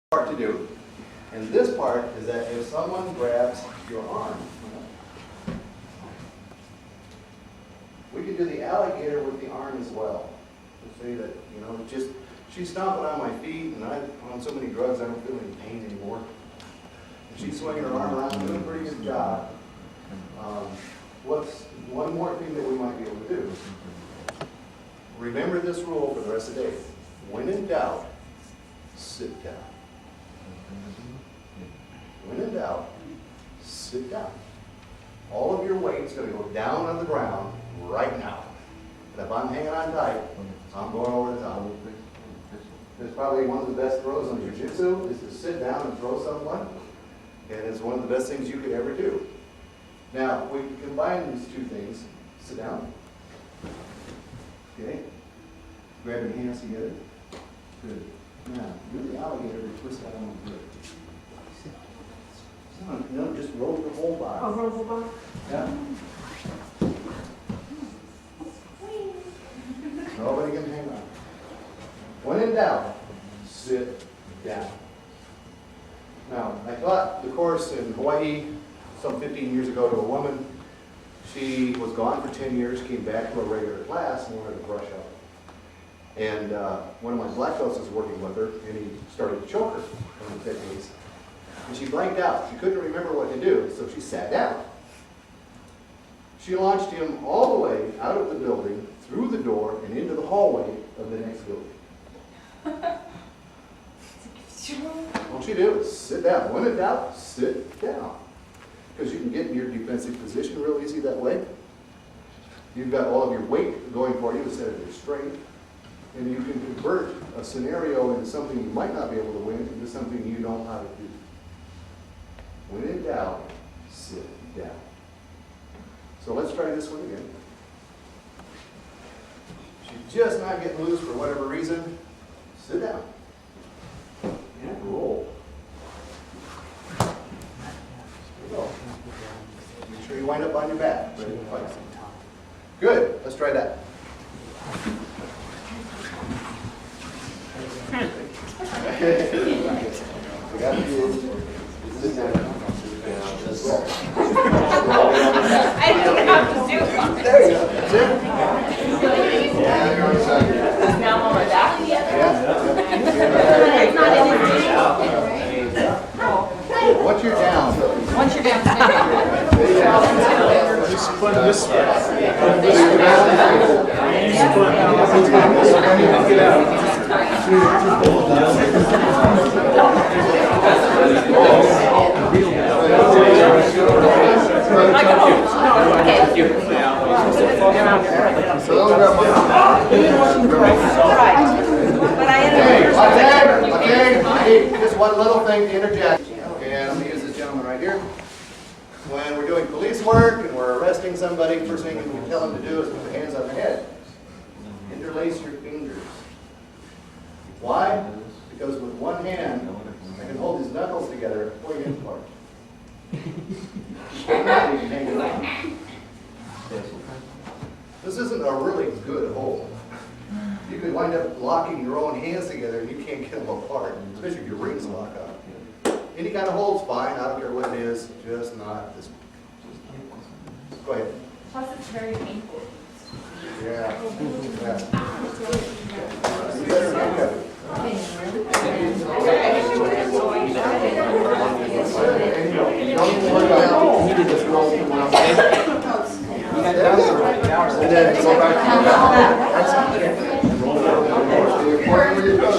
part to do. And this part is that if someone grabs your arm, we can do the alligator with the arm as well. To say that, you know, just she's stomping on my feet, and I'm on so many drugs I don't feel any pain anymore. And she's swinging her arm around, doing a pretty good job. What's one more thing that we might be able to do? Remember this rule for the rest of the day. When in doubt, sit down. When in doubt, sit down. All of your weight's going to go down on the ground right now. And if I'm hanging on tight, I'm going over the top. It's probably one of the best throws on jiu-jitsu is to sit down and throw someone. And it's one of the best things you could ever do. Now, we combine these two things. Sit down. Okay. Grab your hands together. Good. Now, do the alligator to twist that on the grip. No, just roll the whole body. Oh, roll the whole body? Yeah. Nobody can hang on. When in doubt, sit down. Now, I taught the course in Hawaii some 15 years ago to a woman. She was gone for 10 years, came back to a regular class and wanted to brush up. And one of my black belts was working with her, and he started to choke her on the techniques. And she blanked out. She couldn't remember what to do, so she sat down. She launched him all the way out of the building, through the door, and into the hallway of the next building. What you do is sit down. When in doubt, sit down. Because you can get in your defensive position real easy that way. You've got all of your weight going for you instead of your strength. And you can convert a scenario into something you might not be able to win into something you know how to do. When in doubt, sit down. So let's try this one again. She's just not getting loose for whatever reason. Sit down. And roll. There you go. Make sure you wind up on your back. Ready to fight. Good. Let's try that. We got to sit down. I didn't have to do it. There you go. That's it. Yeah, you're on the side. Now I'm on my back. Once you're down. Once you're down, Just put this way. Get out. Okay, just one little thing to interject. And I'm going to use this gentleman right here. When we're doing police work and we're arresting somebody, first thing we tell them to do is put their hands on their head. Interlace your fingers. Why? Because with one hand, I can hold these knuckles together 4 inches apart. This isn't a really good hold. You could wind up locking your own hands together and you can't get them apart, especially if your rings lock up. Any kind of hold's fine, I don't care what it is, just not this one. Go ahead. Plus it's very painful. Yeah. You better handcuff it. Don't even worry about it. Just roll them out. And then go back to the back. Excellent. Roll it. The important where you're going.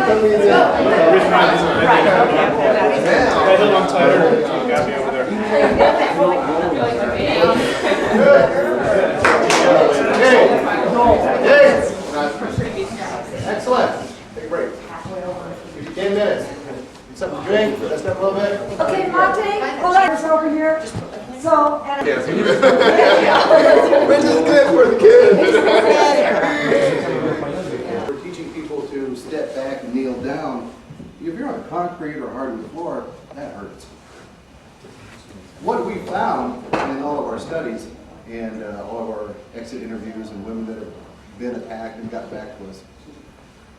I held on tighter. Got me over there. Excellent. Take a break. Give you 10 minutes. Get something to drink, rest up a little bit. Okay, Monte, hold on, it's over here. So, and Which is good for the kids. We're teaching people to step back and kneel down. If you're on concrete or hardwood floor, that hurts. What we found in all of our studies and all of our exit interviews and women that have been attacked and got back to us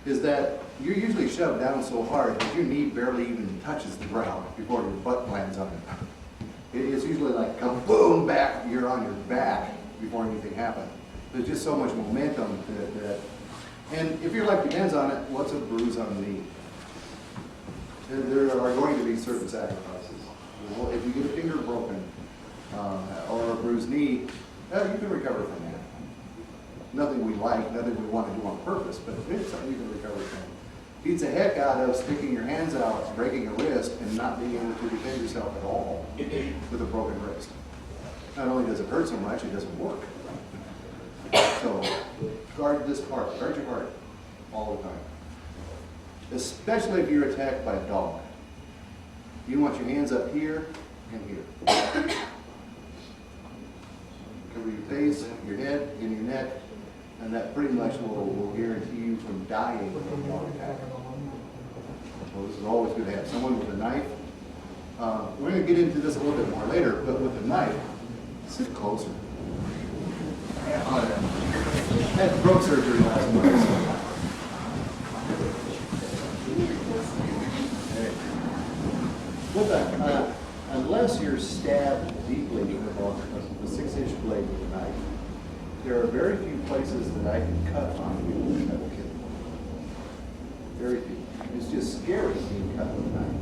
is that you're usually shoved down so hard that your knee barely even touches the ground before your butt lands on it. It's usually like kaboom back, you're on your back before anything happens. There's just so much momentum and if your life depends on it, what's a bruise on the knee? There are going to be certain sacrifices. You know, if you get a finger broken or a bruised knee, you can recover from that. Nothing we like, nothing we want to do on purpose, but it's something you can recover from. Beats the heck out of sticking your hands out, breaking a wrist, and not being able to defend yourself at all with a broken wrist. Not only does it hurt so much, it doesn't work. So guard this part, guard your heart all the time. Especially if you're attacked by a dog. You want your hands up here and here. Cover your face, your head, and your neck, and that pretty much will guarantee you from dying from a dog attack. So this is always good to have someone with a knife. We're going to get into this a little bit more later, but with a knife, sit closer. I had throat surgery last month. Unless you're stabbed deeply with a 6-inch blade with a knife, there are very few places that I can cut on you that will kill you. Very few. It's just scary being cut with a knife.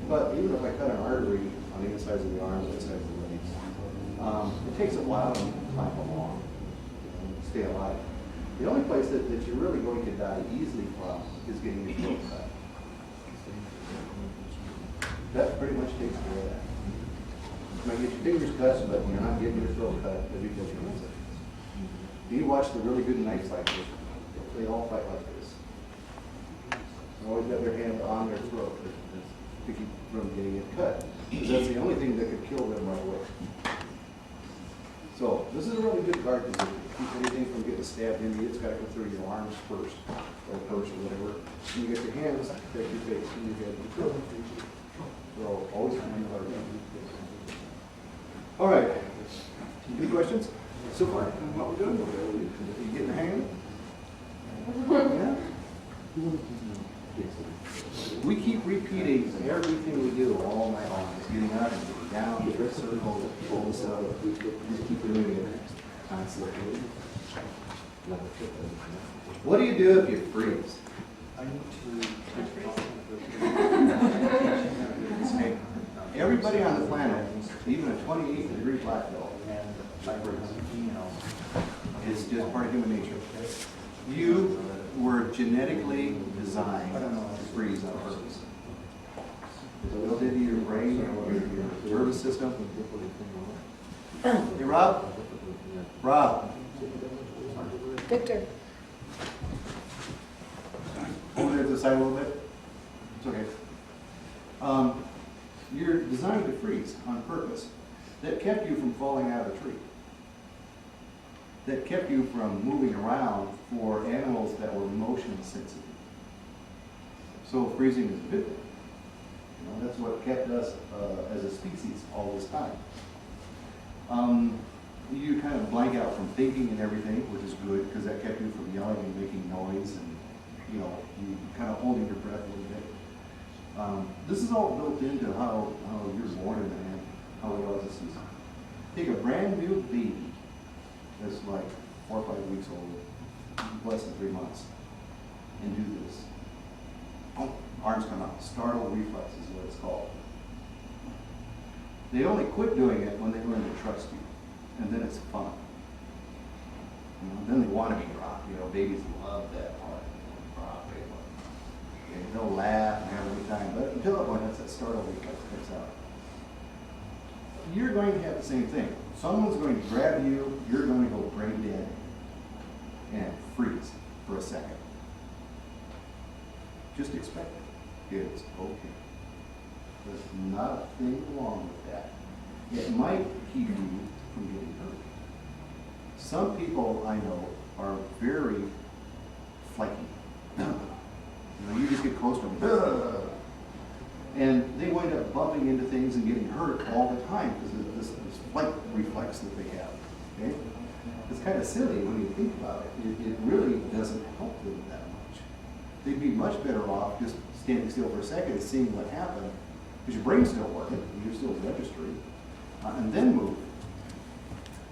But even if I cut an artery on the insides of the arms, the insides of the legs, it takes a while to climb along, stay alive. The only place that you're really going to die easily from is getting your throat cut. That pretty much takes care of that. You might get your fingers cut, but you're not getting your throat cut because you get your hands up. You watch the really good knife fighters. They all fight like this. They always got their hand on their throat to keep from getting it cut. Because that's the only thing that could kill them right away. So this is a really good guard position. Keep anything from getting stabbed in you. It's got to go through your arms first, or purse or whatever. And you get your hands, protect your face, and your head, and your throat. So always find the hard one. All right. Any questions so far? What we're doing? You getting the hang of it? Yeah. We keep repeating everything we do all night long. Just getting up and getting down, the wrist circle, pull this up. Just keep doing it constantly. What do you do if you freeze? Everybody on the planet, even a 28-degree black belt, is just part of human nature. You were genetically designed to freeze on purpose. It's built into your brain or your nervous system. Hey, Rob? Rob? Victor. Over there to the side a little bit. It's okay. You're designed to freeze on purpose. That kept you from falling out of a tree. That kept you from moving around for animals that were motion sensitive. So freezing is a good thing. You know, that's what kept us as a species all this time. You kind of blank out from thinking and everything, which is good because that kept you from yelling and making noise and, you know, you kind of holding your breath a little bit. This is all built into how you're born and how we are as a season. Take a brand new baby that's like 4 or 5 weeks old, less than 3 months, and do this. Oh, arms come out. Startle reflex is what it's called. They only quit doing it when they learn to trust you, and then it's fun. You know, then they want to be dropped. You know, babies love that part. Drop, Okay, they'll laugh and have a good time, but until that point, that's that startle reflex kicks out. You're going to have the same thing. Someone's going to grab you, you're going to go brain dead and freeze for a second. Just expect it. It's okay. There's nothing wrong with that. It might keep you from getting hurt. Some people I know are very flaky. You just get close to them, and they wind up bumping into things and getting hurt all the time because of this flight reflex that they have. Okay? It's kind of silly when you think about it. It really doesn't help them that much. They'd be much better off just standing still for a second and seeing what happened, because your brain's still working, and you're still registering, and then move.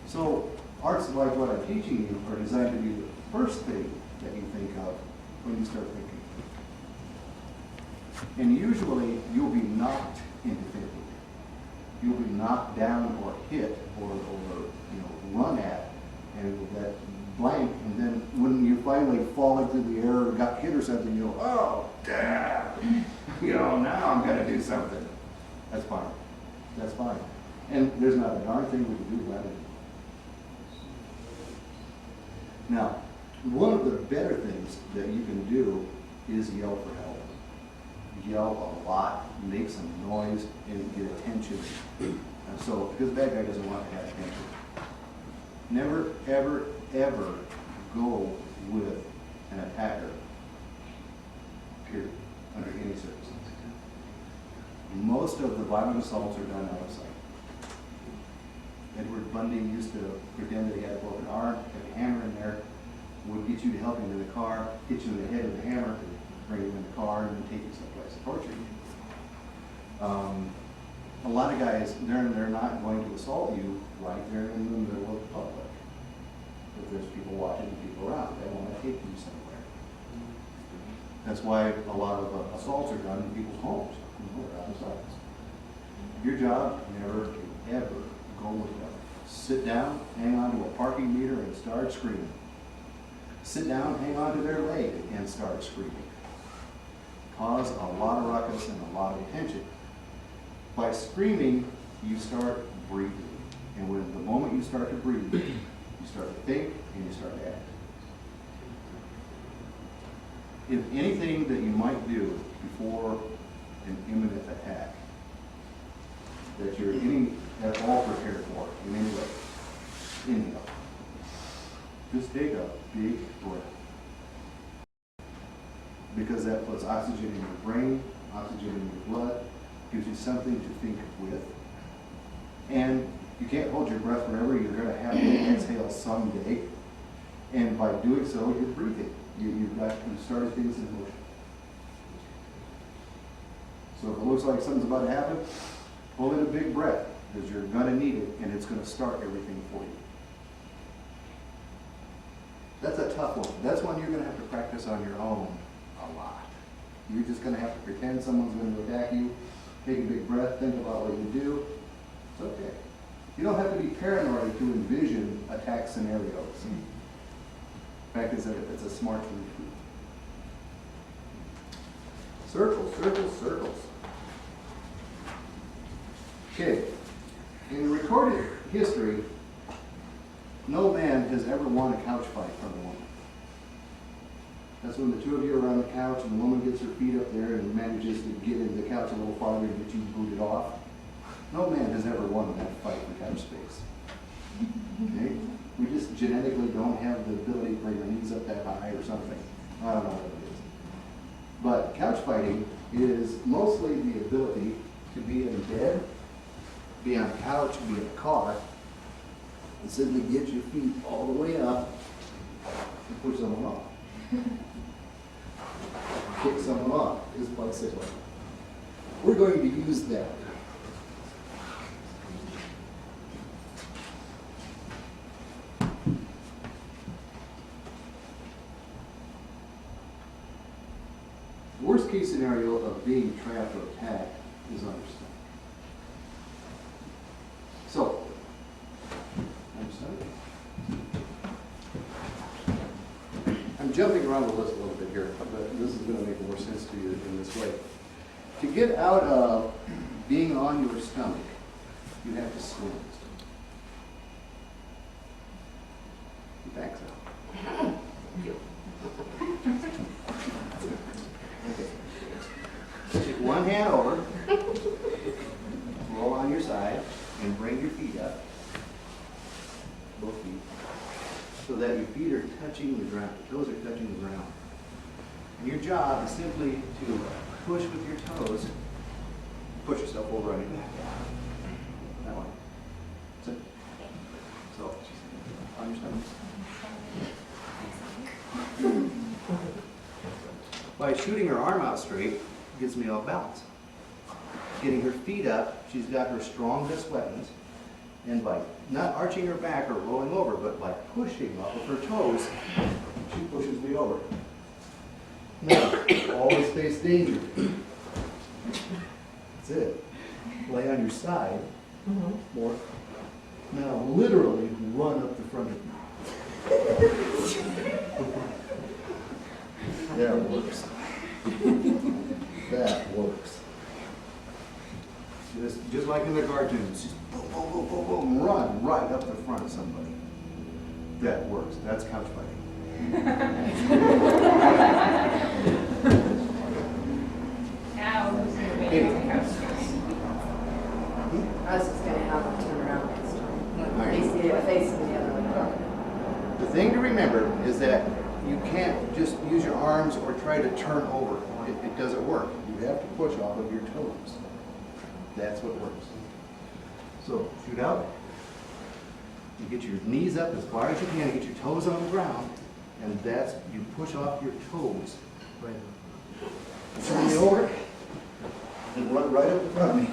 So arts like what I'm teaching you are designed to be the first thing that you think of when you start thinking. And usually you'll be knocked into thinking. You'll be knocked down or hit or run at, and that blank, and then when you finally falling through the air or got hit or something, you go, oh, damn, now I'm going to do something. That's fine. That's fine. And there's not a darn thing we can do about it. Now, one of the better things that you can do is yell for help. Yell a lot, make some noise, and get attention. And so, because the bad guy doesn't want to have attention. Never, ever, ever go with an attacker, period, under any circumstances. Most of the violent assaults are done out of sight. Edward Bundy used to pretend that he had a broken arm, had a hammer in there, would get you to help him in the car, hit you in the head with the hammer, bring you in the car, and then take you someplace and torture you. A lot of guys, they're not going to assault you right there in the middle of the public. If there's people watching and people around, they want to take you somewhere. That's why a lot of assaults are done in people's homes, or out of sight. Your job, never to ever go with them. Sit down, hang on to a parking meter, and start screaming. Sit down, hang on to their leg, and start screaming. Cause a lot of ruckus and a lot of attention. By screaming, you start breathing. And when the moment you start to breathe, you start to think and you start to act. If anything that you might do before an imminent attack that you're at all prepared for in any way, inhale. Just take a big breath. Because that puts oxygen in your brain, oxygen in your blood, gives you something to think with. And you can't hold your breath forever. You're going to have to exhale someday. And by doing so, you're breathing. You've started things in motion. So if it looks like something's about to happen, pull in a big breath, because you're going to need it, and it's going to start everything for you. That's a tough one. That's one you're going to have to practice on your own a lot. You're just going to have to pretend someone's going to attack you, take a big breath, think about what you do. It's okay. You don't have to be paranoid to envision attack scenarios. In fact, it's a smart thing to do. Circles, circles, circles. Okay. In recorded history, no man has ever won a couch fight from a woman. That's when the two of you are on the couch and the woman gets her feet up there and manages to get into the couch a little farther and get you booted off. No man has ever won that fight for couch space. Okay? We just genetically don't have the ability to bring our knees up that high or something. I don't know what it is. But couch fighting is mostly the ability to be in bed, be on a couch, be in a car, and simply get your feet all the way up and push someone off. Kick someone off is bicycle. We're going to use that. The worst case scenario of being trapped or attacked is understand. So, I'm jumping around the list a little bit here, but this is going to make more sense to you in this way. To get out of being on your stomach, you have to swim. Your back's out. Okay. Take one hand over, roll on your side, and bring your feet up, both feet, so that your feet are touching the ground, your toes are touching the ground. And your job is simply to push with your toes, push yourself over on your back. That one. That's it. So, on your stomach. By shooting her arm out straight, gives me off balance. Getting her feet up, she's got her strongest weapons, and by not arching her back or rolling over, but by pushing off of her toes, she pushes me over. Now, always face danger. That's it. Lay on your side. More. Now, literally run up the front of you. That works. That works. Just like in the cartoons, just boom, boom, boom, boom, boom, run right up the front of somebody. That works. That's couch fighting. Now, who's going to be Katie. in the house? I was just gonna have them turn around next time. Facing the other way. The thing to remember is that you can't just use your arms or try to turn over. It doesn't work. You have to push off of your toes. That's what works. So, shoot out. You get your knees up as far as you can, get your toes on the ground, and that's, you push off your toes. Right. Turn me over, and run right up in front of me.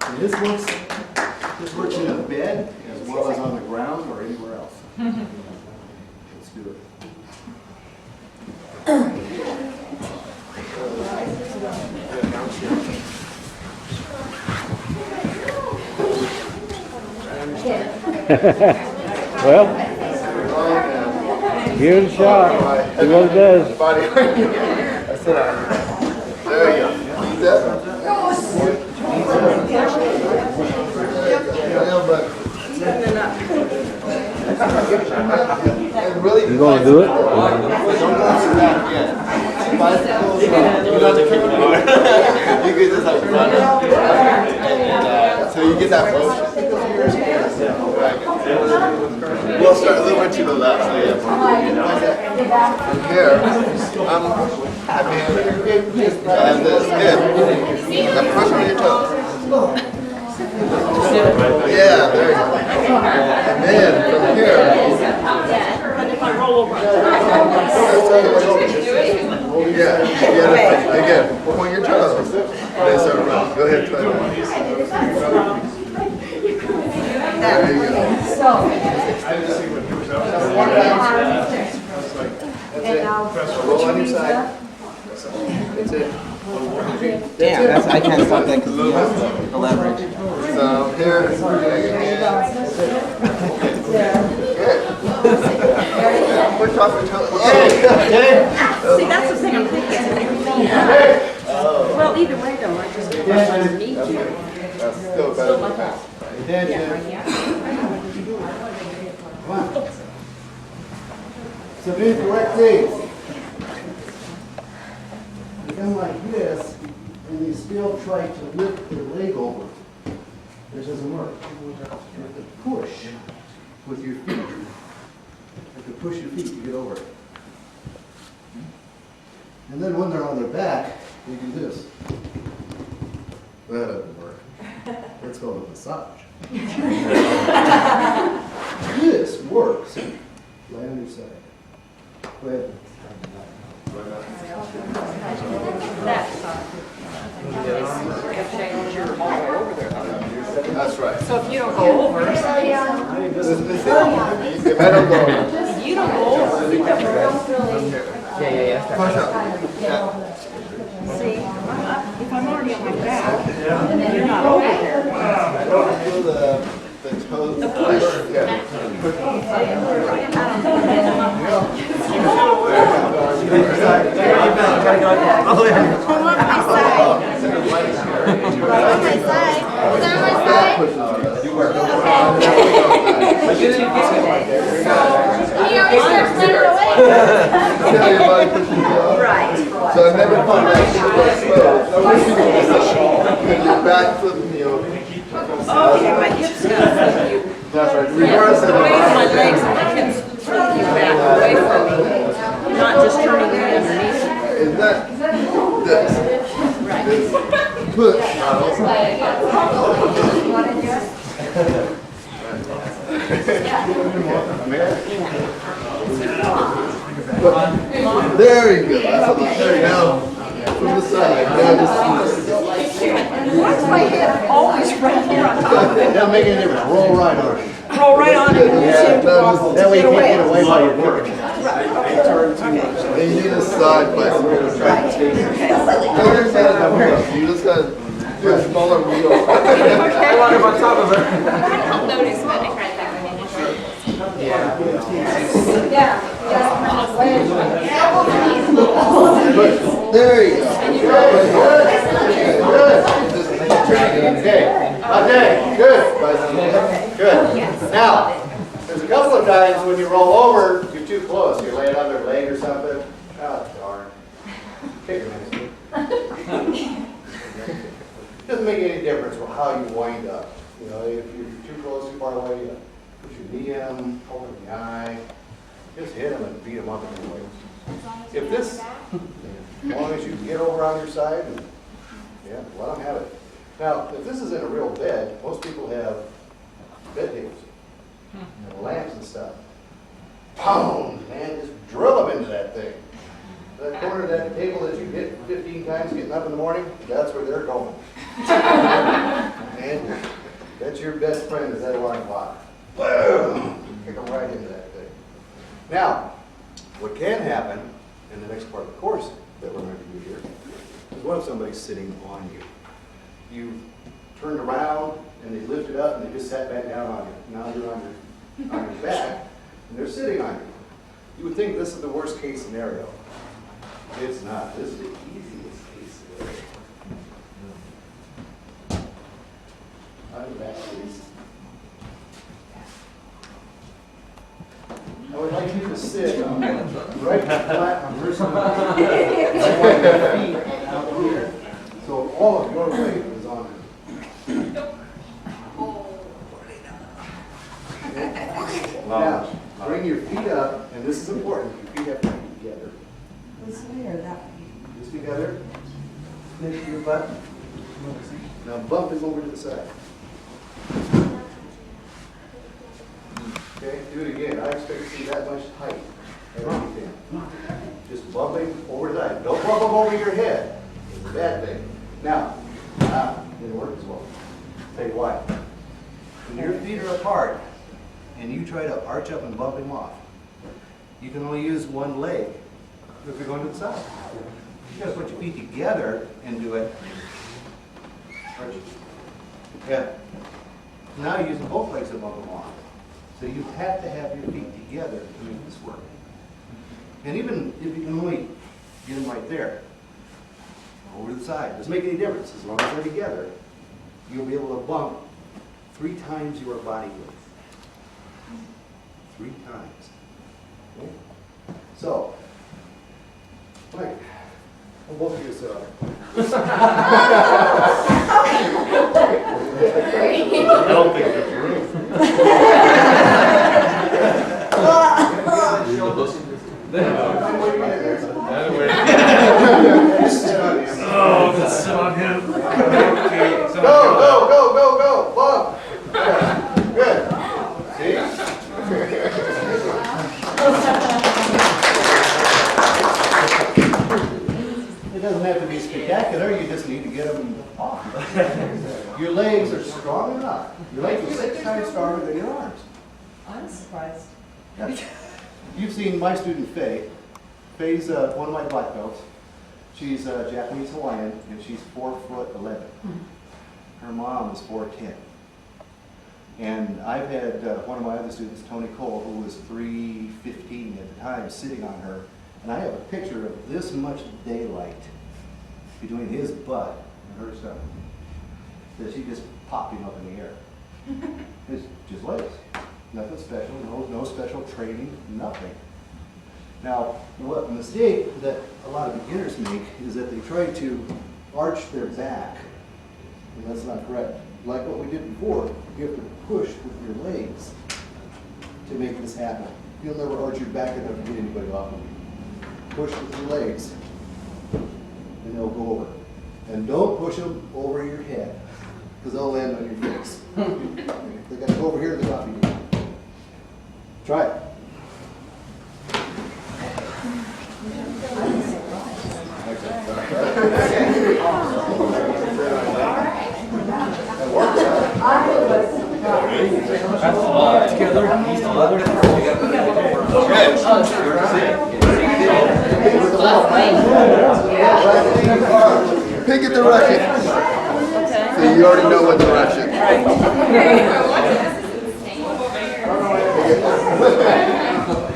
And this works in a bed as well as on the ground or anywhere else. Let's do it. Well, give it a shot. See what it does. I sit on. There you go. That's You gonna do it? You could just like run it. So you get that motion. We'll start a little bit to the left. So yeah. From here, and this. Good. Now push on your toes. Yeah, there you go. And then from here. Yeah, again, point your toes. Then start around. Go ahead, try that. There you go. Roll on your side. That's it. Yeah, I can't stop that because of the leverage. So here, again. Good. Push off your toes. See, that's the thing I'm thinking. Well, either way though, I just need to. That's still better than that. Come on. So do the correct things. You come like this, and you still try to lift your leg over. This doesn't work. You have to push with your feet. You have to push your feet to get over it. And then when they're on their back, you do this. That doesn't work. That's called a massage. This works. Lay on your side. Go ahead. That's right. So if you don't go over, If I don't go over, if you don't go over, push up. see, if I'm already on my back, and then you're not over there. Feel the toes. Yeah. I don't know. He always starts running away. Right. So I never thought that shit was exposed. Because your back flipping me over. Okay, my hips gotta flip you. That's right. Reverse it. My legs and my hips flip you back away from me. Not just turning me underneath. Is that this? Push. There you go. That's a lot. There you go. From the side. Now just Why's my head always right here on top of it? That'll make any difference. Roll right on it. Roll right on it and you seem to walk. That way you can't get away while you're working. and you need a side by some You just gotta do a smaller wheel. I don't notice when I cry that when There you go. Okay, okay, good. Good. Now, there's a couple of times when you roll over, you're too close. You're laying on their leg or something. Oh, darn. Take a minute. Doesn't make any difference how you wind up. You know, if you're too close, too far away, you put your knee in them, hold them in the eye, just hit them and beat them up anyway. If this, as long as you get over on your side, and, yeah, let them have it. Now, if this is in a real bed, most people have bed tables and lamps and stuff. Boom, man, just drill them into that thing. That corner of that table that you hit 15 times getting up in the morning, that's where they're going. And that's your best friend is that alarm clock. Boom, kick them right into that thing. Now, what can happen in the next part of the course that we're going to do here is what if somebody's sitting on you? You turned around and they lifted up and they just sat back down on you. Now you're on your back and they're sitting on you. You would think this is the worst case scenario. It's not. This is the easiest case scenario. On your back, please. I would like you to sit right flat on your side. Feet out here. So all of your weight is on it. Now, bring your feet up, and this is important. Your feet have to be together. This way or that way? Just together. Lift your butt. Now bump it over to the side. Okay, do it again. I expect to see that much height. Just bumping over to the side. Don't bump them over your head. It's a bad thing. Now, didn't work as well. Tell you why. When your feet are apart and you try to arch up and bump him off, you can only use one leg if you're going to the side. You gotta put your feet together and do it. Arch. Yeah. Now you're using both legs to bump them off. So you have to have your feet together to make this work. And even if you can only get them right there, over to the side, doesn't make any difference. As long as they're together, you'll be able to bump 3 times your body width. 3 times. Okay? So, Mike, well, both of you sit on it. I don't think there's room. Oh, that's sit on him. Okay, so Go! Bump! Yeah. Good. See? It doesn't have to be spectacular, you just need to get them off. Your legs are strong enough. Your legs are 6 times stronger than your arms. I'm surprised. Yeah. You've seen my student Faye. Faye's one of my black belts. She's Japanese Hawaiian and she's 4'11". Her mom is 4'10". And I've had one of my other students, Tony Cole, who was 3'15" at the time, sitting on her, And I have a picture of this much daylight between his butt and her stomach. That she just popped him up in the air. It's just legs. Nothing special, no special training, nothing. Now, what mistake that a lot of beginners make is that they try to arch their back. And that's not correct. Like what we did before, you have to push with your legs to make this happen. You'll never arch your back enough to get anybody off of you. Push with your legs, and they'll go over. And don't push them over your head, because they'll land on your face. They got to go over here to the coffee table. Try it. Pick at the racket. So you already know what direction.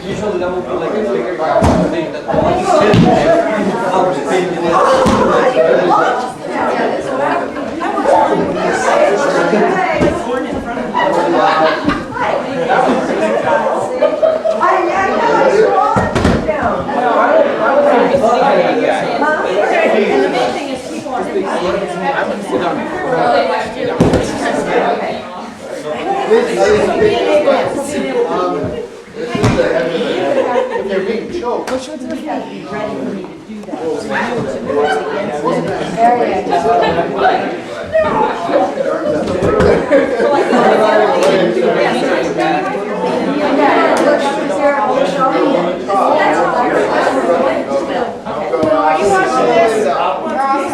Usually that would be like a bigger thing that And the main thing is people are If they're being choked, ready for me to do that. Are you watching this? You're awesome.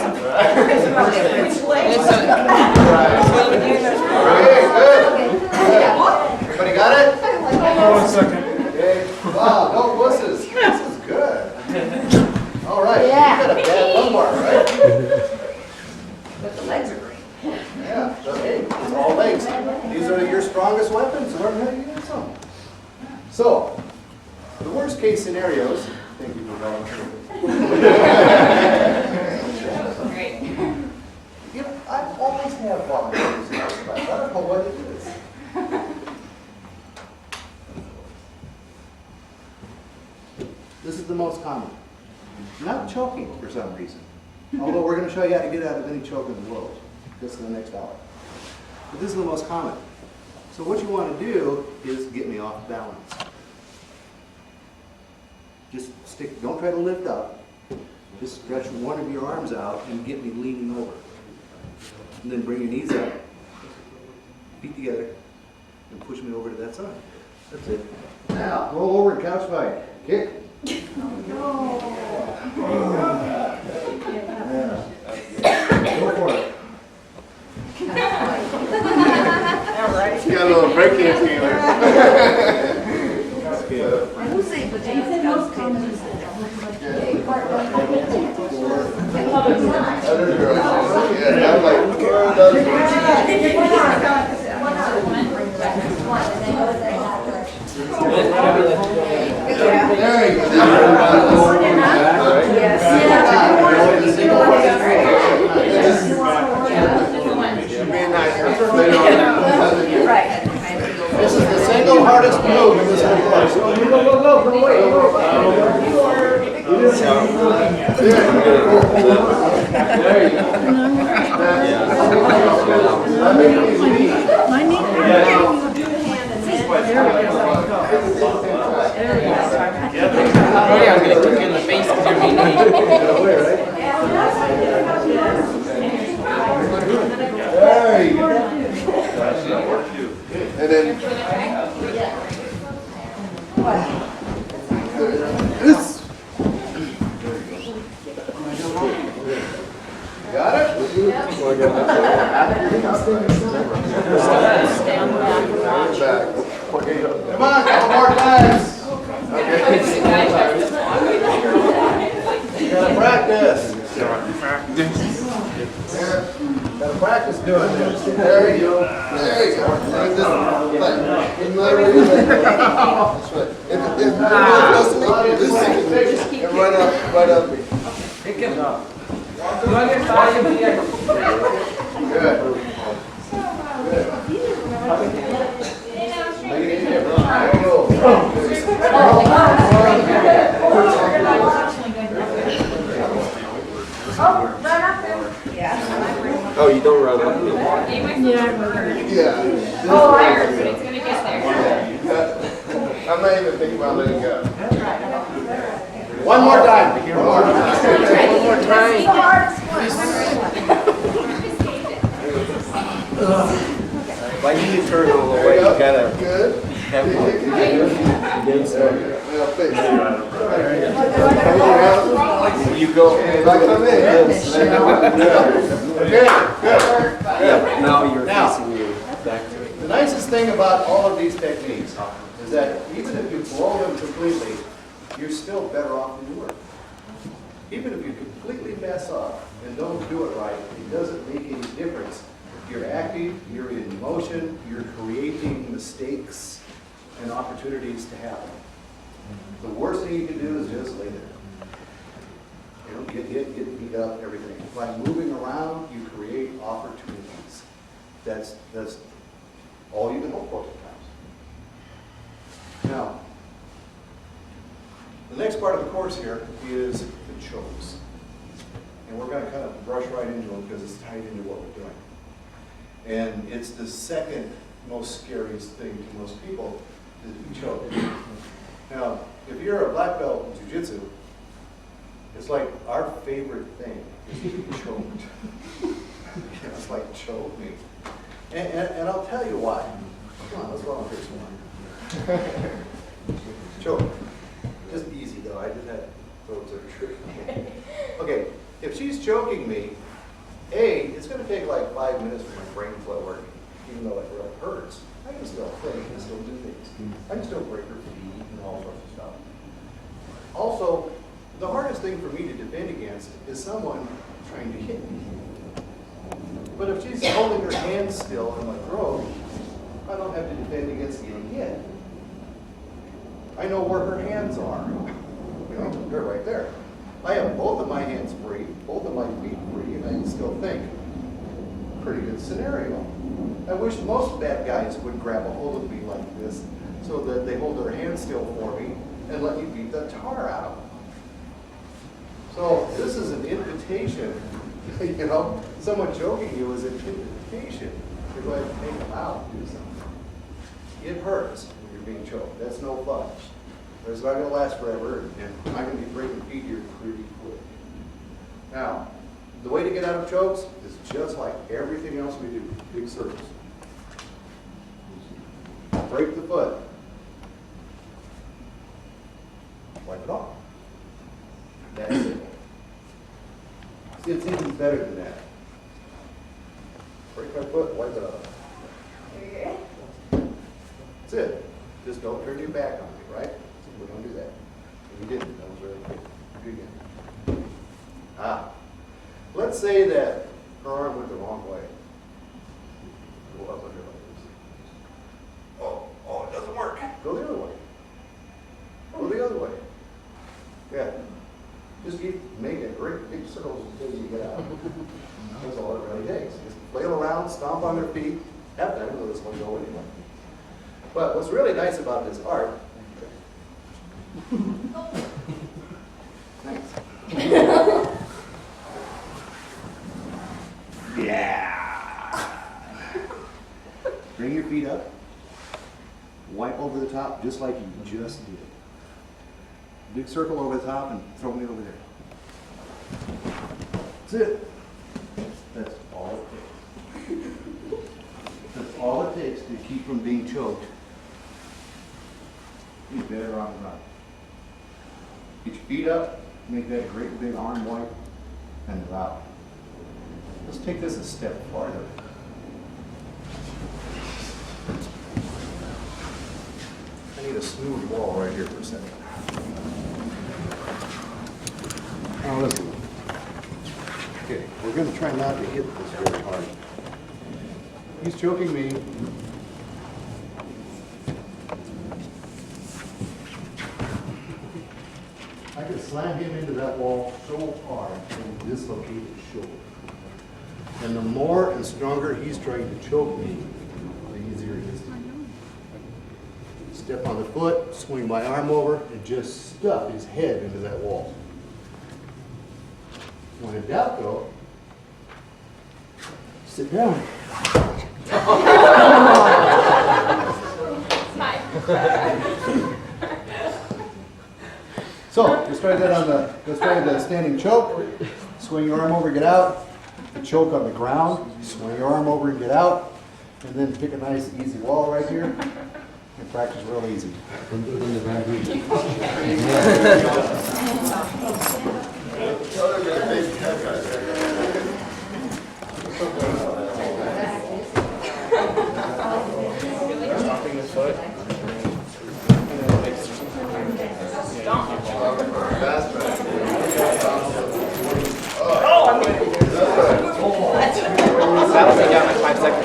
everybody got it? Hold on 1 second. Okay. Wow, no wusses. This is good. All right. You got a bad lumbar, right? But the legs are great. Yeah. So, hey, it's all legs. These are your strongest weapons. Learn how to use them. So, the worst case scenarios. Thank you for volunteering. Great. Yep, I always have volunteers in this class. I don't know what it is. This is the most common. Not choking for some reason. Although we're going to show you how to get out of any choke in the world. This is the next hour. But this is the most common. So what you want to do is get me off balance. Just stick, don't try to lift up. Just stretch one of your arms out and get me leaning over. And then bring your knees up, feet together, and push me over to that side. That's it. Now, roll over and couch fight. Kick. Yeah. Go for it. Got a little break-dance game there. Who's saying, but Jason knows coming. Other girls. Yeah, I'm like, there you go. Right. This is the single hardest move in this whole course. Go, I was going to kick you in the face because you're mean. There you go. And then this. Got it? Come on, couple more times. You gotta practice. Gotta practice doing this. There you go. There you go. And just, like, no matter where you lay. That's right. If you're close to me, just right up me. Good. Oh, you don't run up. Yeah. It's gonna get there. I'm not even thinking about letting go. One more time. One more time. Why do you turn all the There way? you You go. gotta Good. have Now fix it. You go. If I come in, okay, good. Yeah, now you're Now. facing you back to it. The nicest thing about all of these techniques is that even if you blow them completely, you're still better off than you were. Even if you completely mess up and don't do it right, it doesn't make any difference. You're active, you're in motion, you're creating mistakes and opportunities to happen. The worst thing you can do is just lay there. You know, get hit, get beat up, everything. By moving around, you create opportunities. That's all you can hope for sometimes. Now, the next part of the course here is the chokes. And we're going to kind of brush right into them because it's tied into what we're doing. And it's the second most scariest thing to most people is to be choked. Now, if you're a black belt in jiu-jitsu, it's like our favorite thing is to be choked. It's like, choke me. And I'll tell you why. Come on, let's volunteer someone. Choke. Just easy though, I just had those that are tricky. Okay, if she's choking me, it's going to take like 5 minutes for my brain flow working, even though it really hurts. I can still think and still do things. I can still break her feet and all sorts of stuff. Also, the hardest thing for me to defend against is someone trying to hit me. But if she's holding her hands still on my throat, I don't have to defend against getting hit. I know where her hands are. You know, they're right there. I have both of my hands free, both of my feet free, and I can still think. Pretty good scenario. I wish most bad guys would grab a hold of me like this so that they hold their hands still for me and let me beat the tar out of them. So this is an invitation. You know, someone choking you is an invitation to go ahead and take them out and do something. It hurts when you're being choked. That's no fun. It's not going to last forever, and I'm going to be breaking feet here pretty quick. Now, the way to get out of chokes is just like everything else we do, big circles. Break the foot. Wipe it off. That's it. It's even better than that. Break my foot, wipe it off. That's it. Just don't turn your back on me, right? We don't do that. We didn't. That was really good. Do it again. Let's say that her arm went the wrong way. Go up under like this. Oh, it doesn't work. Go the other way. Go the other way. Yeah. Just keep making great big circles until you get out. That's all it really takes. Just flail around, stomp on their feet. Half the time, this one go anyway. But what's really nice about this art. Nice. Yeah. Bring your feet up. Wipe over the top just like you just did. Big circle over the top and throw me over there. That's it. That's all it takes. That's all it takes to keep from being choked. Be better on the run. Get your feet up, make that great big arm wipe, and they're out. Let's take this a step farther. I need a smooth wall right here for a second. Now listen. Okay, we're going to try not to hit this very hard. He's choking me. I could slam him into that wall so hard and dislocate his shoulder. And the more and stronger he's trying to choke me, the easier it is to do. Step on the foot, swing my arm over, and just stuff his head into that wall. When in doubt, though, sit down. So, let's try the standing choke. Swing your arm over, get out. The choke on the ground. Swing your arm over and get out. And then pick a nice easy wall right here. And practice real easy. That'll take out like 5 seconds.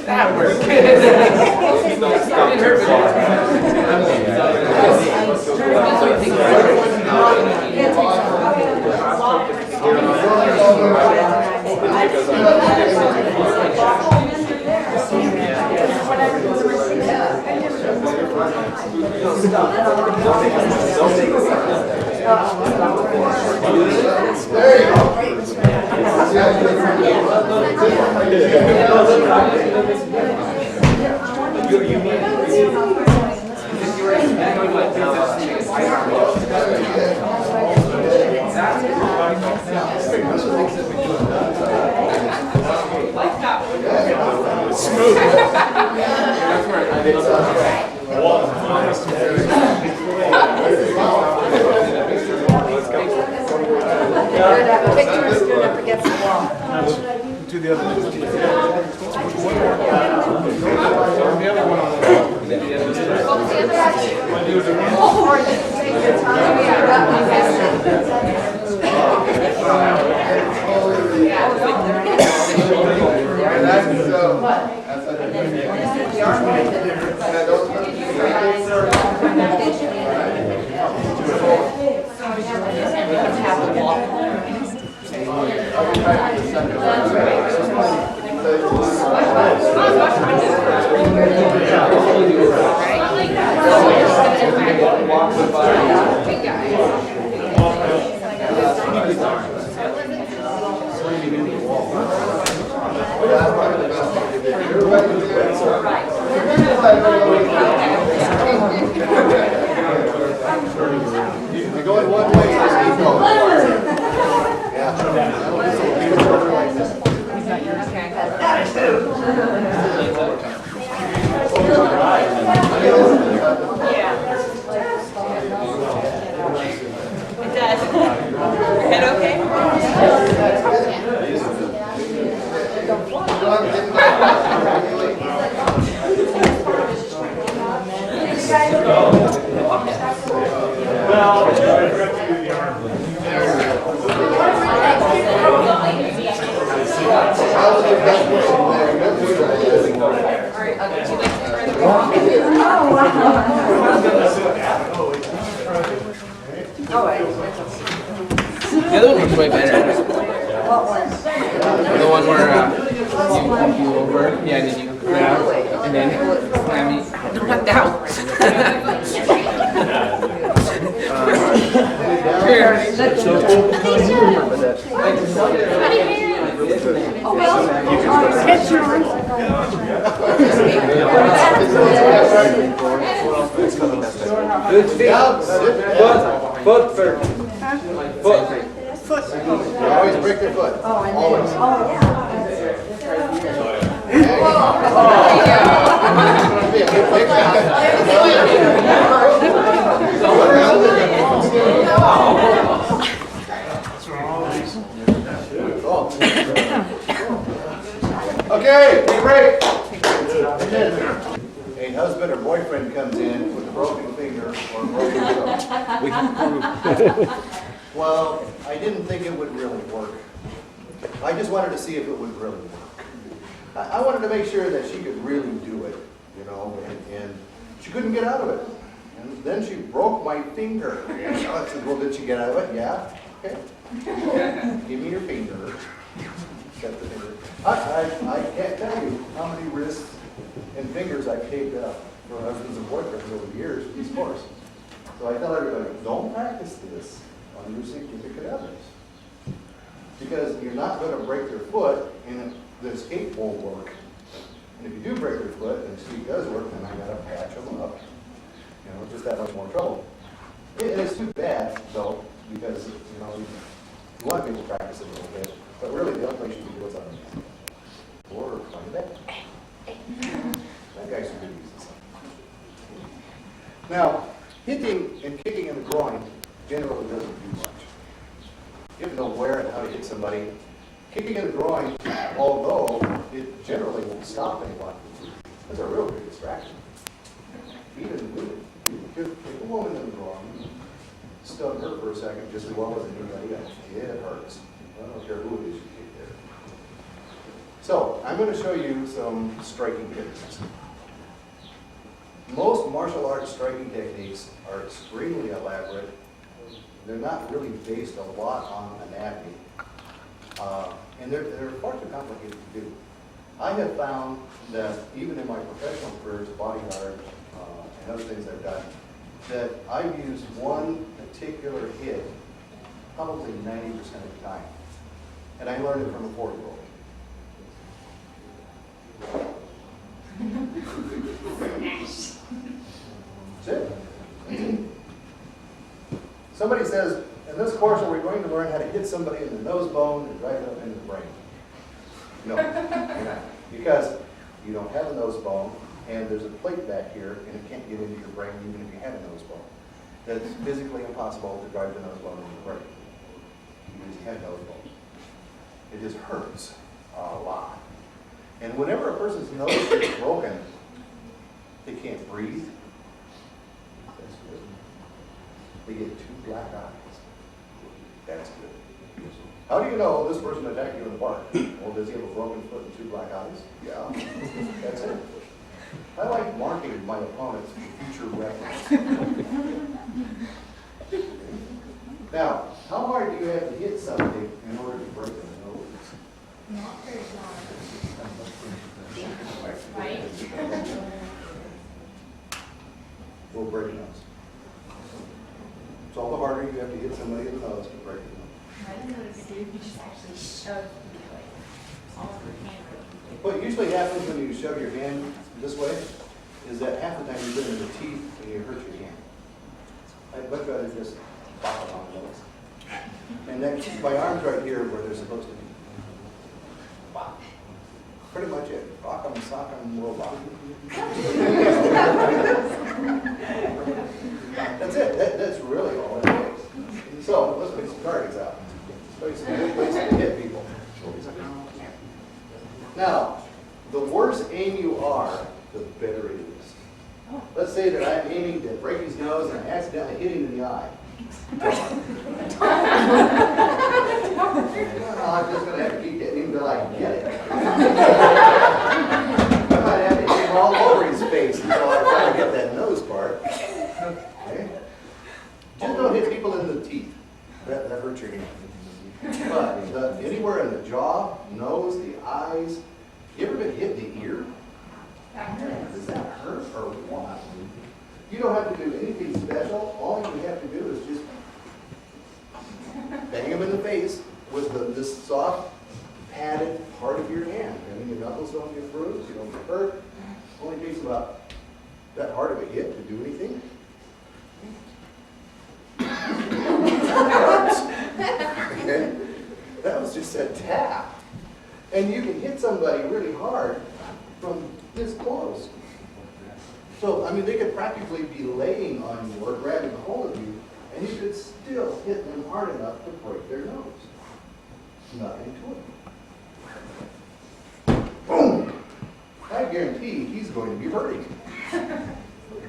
That worked. You're going one way, just keep going. Yeah. It does. Your head okay? The other one was way better. The one where you over, yeah, and then you grab, and then slam me. No, not down. It's yours. Good feet. Foot first. Foot. You always break your foot. Always. Oh, yeah. break. A husband or boyfriend comes in with a broken finger or a broken toe. We can prove. Well, I didn't think it would really work. I just wanted to see if it would really work. I wanted to make sure that she could really do it, you know, and she couldn't get out of it. And then she broke my finger. I said, well, did she get out of it? Yeah. Okay. Give me your finger. Got the finger. I can't tell you how many wrists and fingers I've taped up for husbands and boyfriends over the years with these course. So I tell everybody, don't practice this on your significant others. Because you're not going to break their foot and the skate won't work. And if you do break their foot and the skate does work, then I got to patch them up. You know, just that much more trouble. And it's too bad, though, because, you know, we want people to practice it a little bit, but really the only place you can do is on the floor or on the bed. That guy's a good use. Now, hitting and kicking in the groin generally doesn't do much. You have to know where and how to hit somebody. Kicking in the groin, although it generally won't stop anyone, that's a real big distraction. Even women. If a woman in the groin, stun her for a second just as well as anybody else. It hurts. I don't care who it is you kick there. So, I'm going to show you some striking techniques. Most martial arts striking techniques are extremely elaborate. They're not really based a lot on anatomy. And they're far too complicated to do. I have found that even in my professional career as a bodyguard and other things I've done, that I've used one particular hit probably 90% of the time. And I learned it from a 4-year-old. That's it. Somebody says, in this course are we going to learn how to hit somebody in the nose bone and drive it up into the brain? No, you're not. Because you don't have a nose bone, and there's a plate back here, and it can't get into your brain even if you have a nose bone. That's physically impossible to drive the nose bone into the brain. Because you have nose bone. It just hurts a lot. And whenever a person's nose gets broken, they can't breathe. That's good. They get 2 black eyes. That's good. How do you know this person attacked you in the park? Well, does he have a broken foot and 2 black eyes? Yeah. That's it. I like marking my opponents for future reference. Now, how hard do you have to hit somebody in order to break their nose? Not very long. Right? We'll break a nose. So all the harder you have to hit somebody in the nose to break the nose. I didn't know if you just actually shove like all of your hand. What usually happens when you shove your hand this way is that half the time you get in the teeth and you hurt your hand. I'd much rather just pop it on the nose. And then keep my arms right here where they're supposed to be. Wow. Pretty much it. Rock 'em, sock 'em, roll rock. That's it. That's really all it takes. So let's pick some targets out. Let's pick some good places to hit people. Now, the worse aim you are, the better it is. Let's say that I'm aiming to break his nose and I accidentally hit him in the eye. Well, I'm just going to have to keep hitting him until I get it. I might have to hit him all over his face until I finally get that nose part. Okay? Just don't hit people in the teeth. That hurts your hand. But anywhere in the jaw, nose, the eyes. You ever been hit in the ear? Does that hurt or what? You don't have to do anything special. All you have to do is just bang him in the face with this soft, padded part of your hand. I mean, your knuckles don't get bruised, you don't get hurt. Only takes about that hard of a hit to do anything. Okay? That was just a tap. And you can hit somebody really hard from this close. So, I mean, they could practically be laying on you or grabbing a hold of you, and you could still hit them hard enough to break their nose. Nothing to it. Boom! guarantee he's going to be hurting.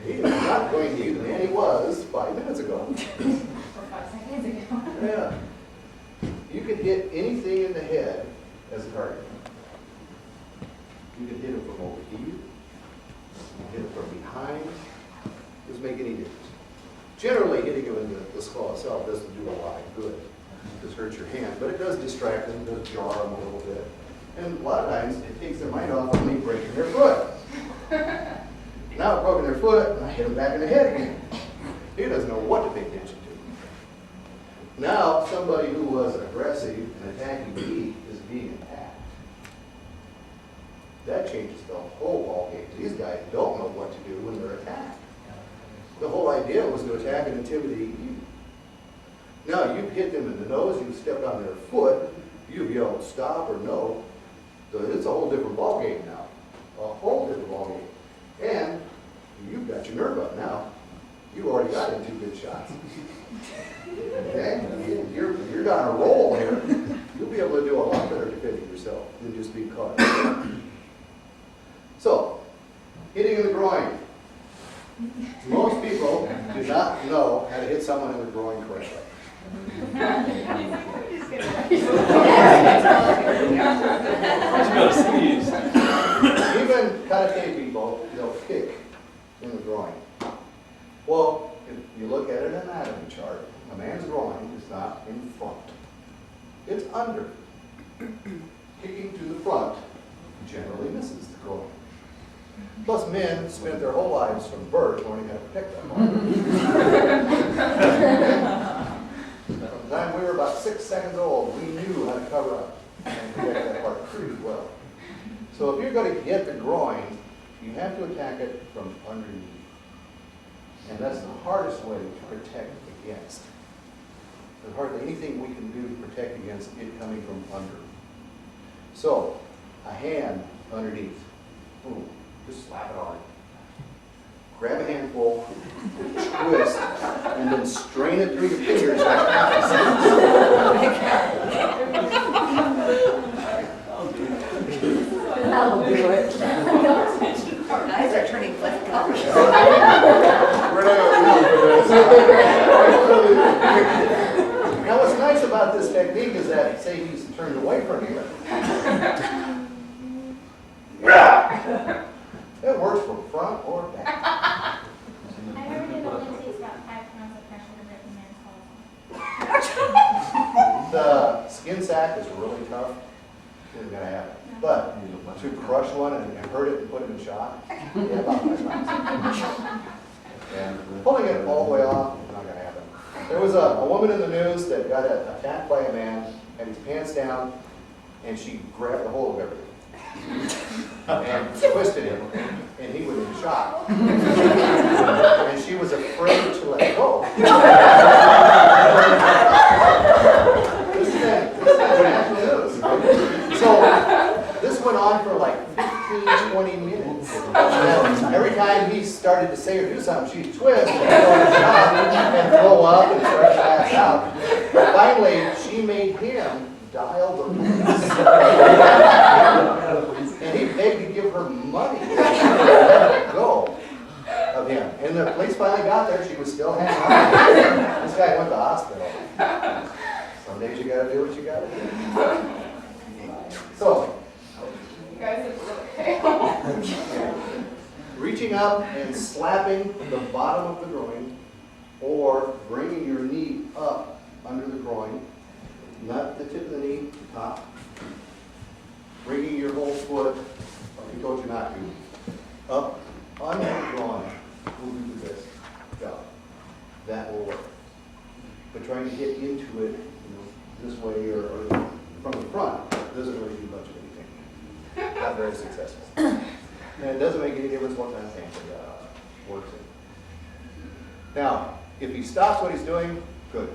He is not going to be the man he was 5 minutes ago. Or 5 seconds ago. Yeah. You could hit anything in the head as a target. You could hit him from over here. You can hit him from behind. Doesn't make any difference. Generally, hitting him in the skull itself doesn't do a lot of good. It just hurts your hand, but it does distract them, does jar them a little bit. And a lot of times, it takes their mind off of me breaking their foot. Now I've broken their foot, and I hit them back in the head again. He doesn't know what to pay attention to. Now, somebody who was aggressive and attacking me is being attacked. That changes the whole ballgame. These guys don't know what to do when they're attacked. The whole idea was to attack and intimidate you. Now, you've hit them in the nose, you've stepped on their foot, you've yelled stop or no. So it's a whole different ballgame now. A whole different ballgame. And you've got your nerve up now. You've already got in 2 good shots. Okay? You're on a roll here. You'll be able to do a lot better defending yourself than just being caught. So, hitting in the groin. Most people do not know how to hit someone in the groin correctly. Even karate people, they'll kick in the groin. Well, if you look at an anatomy chart, a man's groin is not in front. It's under. Kicking to the front generally misses the groin. Plus, men spent their whole lives from birth learning how to protect that part. From the time we were about 6 seconds old, we knew how to cover up and protect that part pretty well. So if you're going to get the groin, you have to attack it from underneath. And that's the hardest way to protect against. There's hardly anything we can do to protect against it coming from under. So, a hand underneath. Boom. Just slap it on. Grab a handful, twist, and then strain it through your fingers like apple I'll do it. Guys are turning left colors. Now what's nice about this technique is that, say he's turned away from you. It works from front or back. I heard it only takes about 5 pounds of pressure to break a man's collar. The skin sac is really tough. It's gonna happen. But to crush one and hurt it and put it in shock, yeah, about 5 pounds. And pulling it all the way off is not gonna happen. There was a woman in the news that got attacked by a man, had his pants down, and she grabbed a hold of everything. And twisted him, and he was in shock. And she was afraid to let go. This is national news. So this went on for like 15, 20 minutes. And every time he started to say or do something, she'd twist and go in shock and blow up and start to pass out. Finally, she made him dial the police. And he begged to give her money to let go of him. And the police finally got there. She was still hanging on. This guy went to the hospital. Some days you gotta do what you gotta do. So, You guys are okay. reaching up and slapping the bottom of the groin, or bringing your knee up under the groin, not the tip of the knee, the top. Bringing your whole foot, like we told you not to, up under the groin. We'll do this. Go. That will work. But trying to get into it, this way or from the front doesn't really do much of anything. Not very successful. And it doesn't make any difference what kind of thing works in. Now, if he stops what he's doing, good.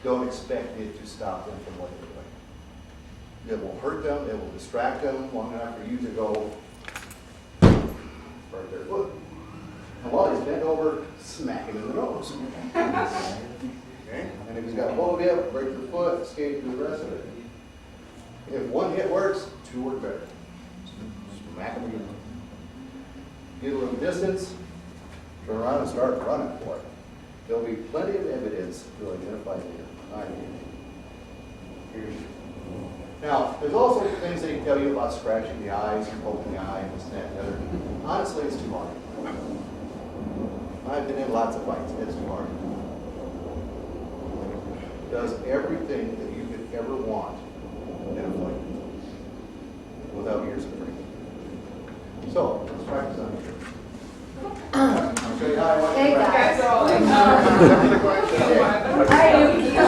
Don't expect it to stop them from what they're doing. It will hurt them, it will distract them long enough for you to go right their foot. And while he's bent over, smack him in the nose. Okay? And if he's got a hold of you, break your foot, escape through the rest of it. If one hit works, 2 work better. smack them again. Get a little distance, turn around and start running for it. There'll be plenty of evidence to identify the Here's you. Now, there's also things they tell you about scratching the eyes, poking the eye, and this, that, and the other. Honestly, it's too hard. I've been in lots of fights. It's too hard. It does everything that you could ever want in a fight without years of training. So, let's practice on here. I'll show you how I want Hey, to practice. guys.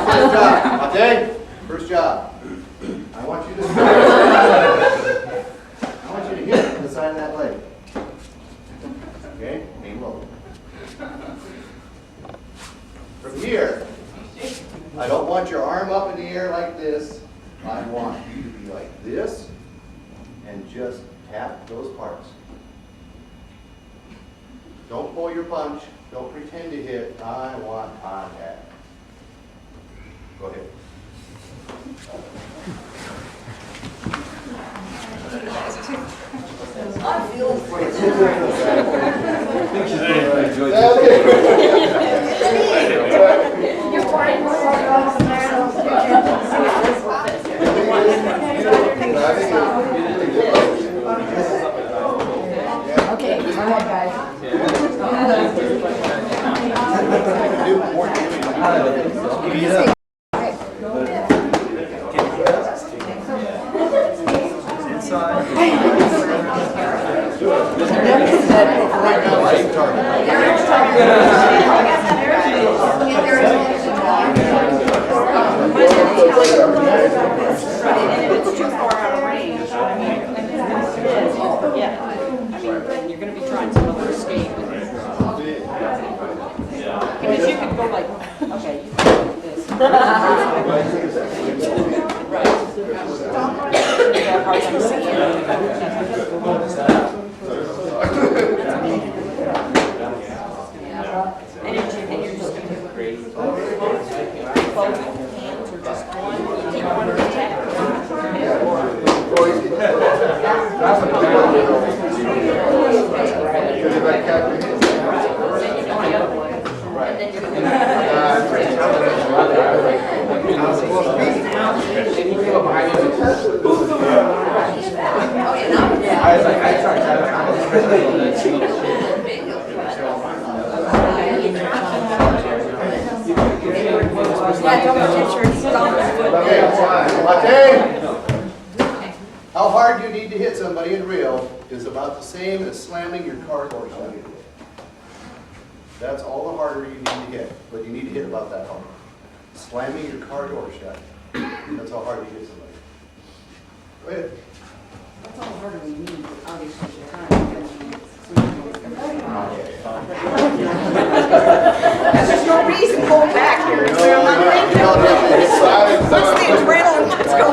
First job. Okay? First job. I want you to start. I want you to hit the side of that leg. Okay? Aim low. From here, I don't want your arm up in the air like this. I want you to be like this and just tap those parts. Don't pull your punch. Don't pretend to hit. I want contact. Go ahead. You're fine. Okay, all right, guys. You're going to be trying some other escape. Because you could go like, okay, you can go like this. Right. You have a hard time seeing it. And you're just going to both hands or just one. You take one attack. How hard you need to hit somebody in real is about the same as slamming your car door shut. That's all the harder you need to hit, but you need to hit about that hard. Slamming your car door shut, that's how hard you hit somebody. Go ahead. That's all harder we need, obviously, you're trying There's no reason to hold back here. Is there? I'm not thinking. What's the adrenaline? Let's go.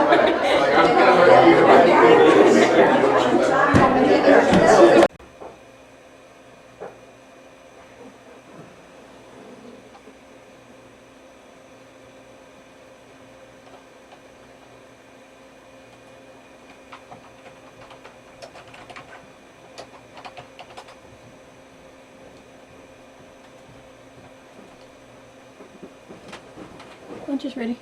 Lunch is ready.